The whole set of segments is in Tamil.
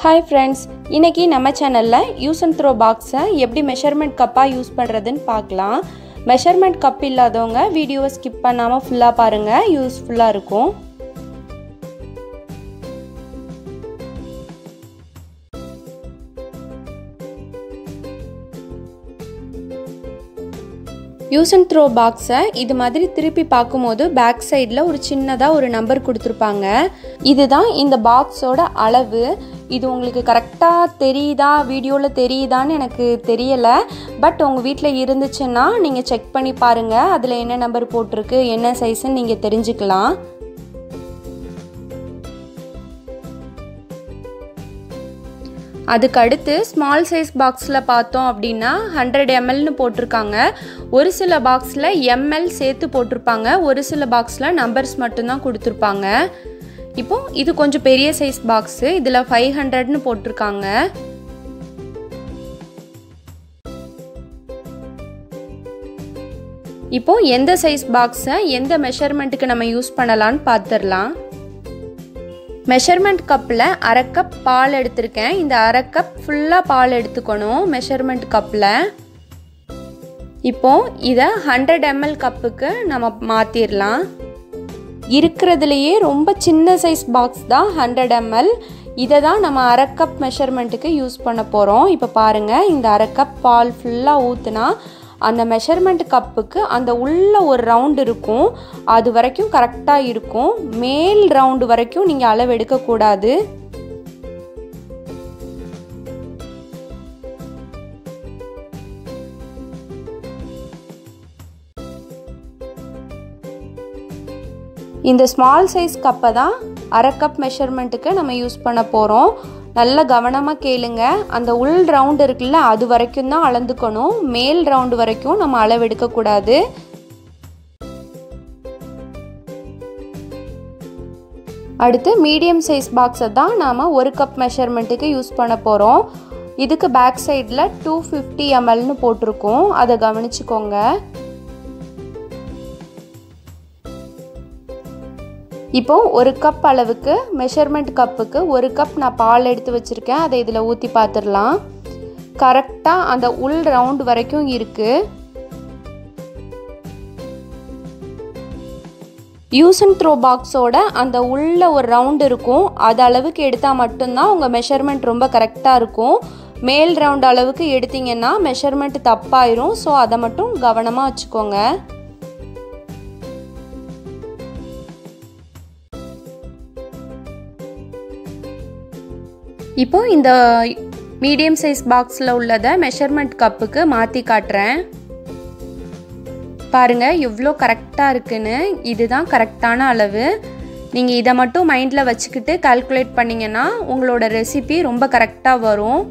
Hi friends, இன்னைக்கு நம்ம சேனல்ல யூஸ் அண்ட் த்ரோ பாக்ஸை எப்படி மெஷர்மெண்ட் கப்பா யூஸ் பண்றதுன்னு பார்க்கலாம். மெஷர்மெண்ட் கப் இல்லாதவங்க வீடியோவை ஸ்கிப் பண்ணாம ஃபுல்லா பாருங்க, யூஸ்ஃபுல்லா இருக்கும். யூஸ் அண்ட் த்ரோ பாக்ஸை இது மாதிரி திருப்பி பார்க்கும்போது பேக் சைடில் ஒரு சின்னதாக ஒரு நம்பர் கொடுத்துருப்பாங்க. இதுதான் இந்த பாக்ஸோட அளவு. இது உங்களுக்கு கரெக்டாக தெரியுதா, வீடியோவில் தெரியுதான்னு எனக்கு தெரியலை. பட் உங்கள் வீட்டில் இருந்துச்சுன்னா நீங்கள் செக் பண்ணி பாருங்கள், அதில் என்ன நம்பர் போட்டிருக்கு, என்ன சைஸ்ன்னு நீங்கள் தெரிஞ்சுக்கலாம். அதுக்கு அடுத்து ஸ்மால் சைஸ் பாக்ஸில் பார்த்தோம் அப்படின்னா 100 mlன்னு போட்டிருக்காங்க. ஒரு சில பாக்ஸில் ml சேர்த்து போட்டிருப்பாங்க, ஒரு சில பாக்ஸில் நம்பர்ஸ் மட்டும்தான் கொடுத்துருப்பாங்க. இப்போ இது கொஞ்சம் பெரிய சைஸ் பாக்ஸு, இதில் 500ன்னு போட்டிருக்காங்க. இப்போ எந்த சைஸ் பாக்ஸை எந்த மெஷர்மெண்ட்டுக்கு நம்ம யூஸ் பண்ணலான்னு பார்த்துடலாம். மெஷர்மெண்ட் கப்பில் 1/2 கப் பால் எடுத்திருக்கேன். இந்த 1/2 கப் ஃபுல்லாக பால் எடுத்துக்கணும் மெஷர்மெண்ட் கப்பில். இப்போ இதை 100 ml கப்புக்கு நம்ம மாற்றிடலாம். இருக்கிறதுலையே ரொம்ப சின்ன சைஸ் பாக்ஸ் தான் 100 ml. இதை தான் நம்ம 1/2 கப் மெஷர்மெண்ட்டுக்கு யூஸ் பண்ண போகிறோம். இப்போ பாருங்கள், இந்த 1/2 கப் பால் ஃபுல்லாக ஊற்றுனா அந்த மெஷர்மெண்ட் கப்புக்கு அந்த உள்ள ஒரு ரவுண்டு இருக்கும், அது வரைக்கும் கரெக்டாக இருக்கும். மேல் ரவுண்டு வரைக்கும் நீங்கள் அளவு எடுக்கக்கூடாது. இந்த ஸ்மால் சைஸ் கப்பை தான் 1/2 கப் மெஷர்மெண்ட்டுக்கு நம்ம யூஸ் பண்ண போகிறோம். நல்லா கவனமாக கேளுங்க. அந்த உள் ரவுண்டு இருக்குல்ல, அது வரைக்கும் தான் அளந்துக்கணும். மேல் ரவுண்டு வரைக்கும் நம்ம அளவு எடுக்கக்கூடாது. அடுத்து மீடியம் சைஸ் பாக்ஸை தான் நாம் 1 கப் மெஷர்மெண்ட்டுக்கு யூஸ் பண்ண போகிறோம். இதுக்கு பேக் சைடில் 250 mlன்னு போட்டிருக்கோம், அதை கவனிச்சுக்கோங்க. இப்போ 1 கப் அளவுக்கு மெஷர்மெண்ட் கப்புக்கு 1 கப் நான் பால் எடுத்து வச்சுருக்கேன். அதை இதில் ஊற்றி பார்த்துடலாம். கரெக்டாக அந்த உள் ரவுண்டு வரைக்கும் இருக்குது. யூஸ் அண்ட் த்ரோ பாக்ஸோட அந்த உள்ள ஒரு ரவுண்டு இருக்கும், அது அளவுக்கு எடுத்தால் மட்டும்தான் உங்கள் மெஷர்மெண்ட் ரொம்ப கரெக்டாக இருக்கும். மேல் ரவுண்டு அளவுக்கு எடுத்தீங்கன்னா மெஷர்மெண்ட் தப்பாயிரும். ஸோ அதை மட்டும் கவனமாக வச்சுக்கோங்க. இப்போ இந்த மீடியம் சைஸ் பாக்ஸில் உள்ளதை மெஷர்மெண்ட் கப்புக்கு மாற்றி காட்டுறேன். பாருங்கள் எவ்வளோ கரெக்டாக இருக்குன்னு. இதுதான் கரெக்டான அளவு. நீங்கள் இதை மட்டும் மைண்டில் வச்சுக்கிட்டு கால்குலேட் பண்ணிங்கன்னா உங்களோட ரெசிபி ரொம்ப கரெக்டாக வரும்.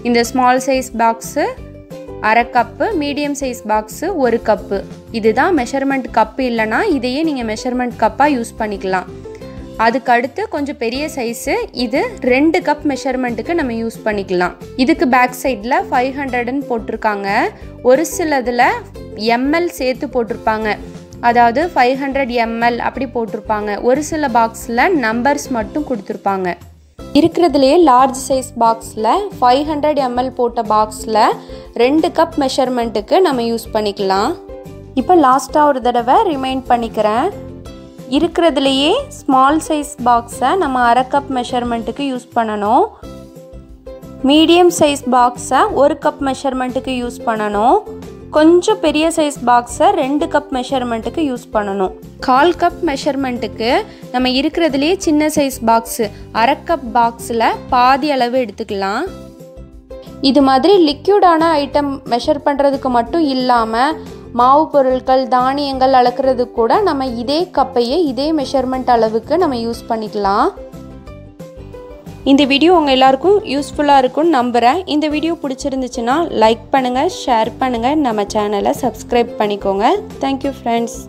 இந்த small size box 1/2 cup, medium size box 1 cup. இதுதான் மெஷர்மெண்ட் கப்பு. இல்லைனா இதையே நீங்கள் மெஷர்மெண்ட் கப்பாக யூஸ் பண்ணிக்கலாம். அதுக்கு அடுத்து கொஞ்சம் பெரிய சைஸு, இது 2 கப் மெஷர்மெண்ட்டுக்கு நம்ம யூஸ் பண்ணிக்கலாம். இதுக்கு பேக் சைடில் 500ன்னு போட்டிருக்காங்க. ஒரு சிலதில் ml சேர்த்து போட்டிருப்பாங்க, அதாவது 500 ml அப்படி போட்டிருப்பாங்க. ஒரு சில பாக்ஸில் நம்பர்ஸ் மட்டும் கொடுத்துருப்பாங்க. இருக்கிறதுலையே லார்ஜ் சைஸ் பாக்ஸில் 500 ml போட்ட பாக்ஸில் 2 கப் மெஷர்மெண்ட்டுக்கு நம்ம யூஸ் பண்ணிக்கலாம். இப்போ லாஸ்ட்டாக ஒரு தடவை ரிமைண்ட் பண்ணிக்கிறேன். இருக்கிறதுலையே ஸ்மால் சைஸ் பாக்ஸை நம்ம 1/2 கப் மெஷர்மெண்ட்டுக்கு யூஸ் பண்ணணும். மீடியம் சைஸ் பாக்ஸை 1 கப் மெஷர்மெண்ட்டுக்கு யூஸ் பண்ணணும். கொஞ்சம் பெரிய சைஸ் பாக்ஸை 2 கப் மெஷர்மெண்ட்டுக்கு யூஸ் பண்ணணும். 1/4 கப் மெஷர்மெண்ட்டுக்கு நம்ம இருக்கிறதுலையே சின்ன சைஸ் பாக்ஸு 1/2 கப் பாக்ஸில் பாதி அளவு எடுத்துக்கலாம். இது மாதிரி லிக்யூடான ஐட்டம் மெஷர் பண்ணுறதுக்கு மட்டும் இல்லாமல் மாவு பொருட்கள், தானியங்கள் அளக்கிறது கூட நம்ம இதே கப்பையே இதே மெஷர்மெண்ட் அளவுக்கு நம்ம யூஸ் பண்ணிக்கலாம். இந்த வீடியோ உங்கள் எல்லாருக்கும் யூஸ்ஃபுல்லாக இருக்கும்னு நம்புகிறேன். இந்த வீடியோ பிடிச்சிருந்துச்சுன்னா லைக் பண்ணுங்கள், ஷேர் பண்ணுங்கள், நம்ம சேனலை சப்ஸ்கிரைப் பண்ணிக்கோங்க. Thank you friends.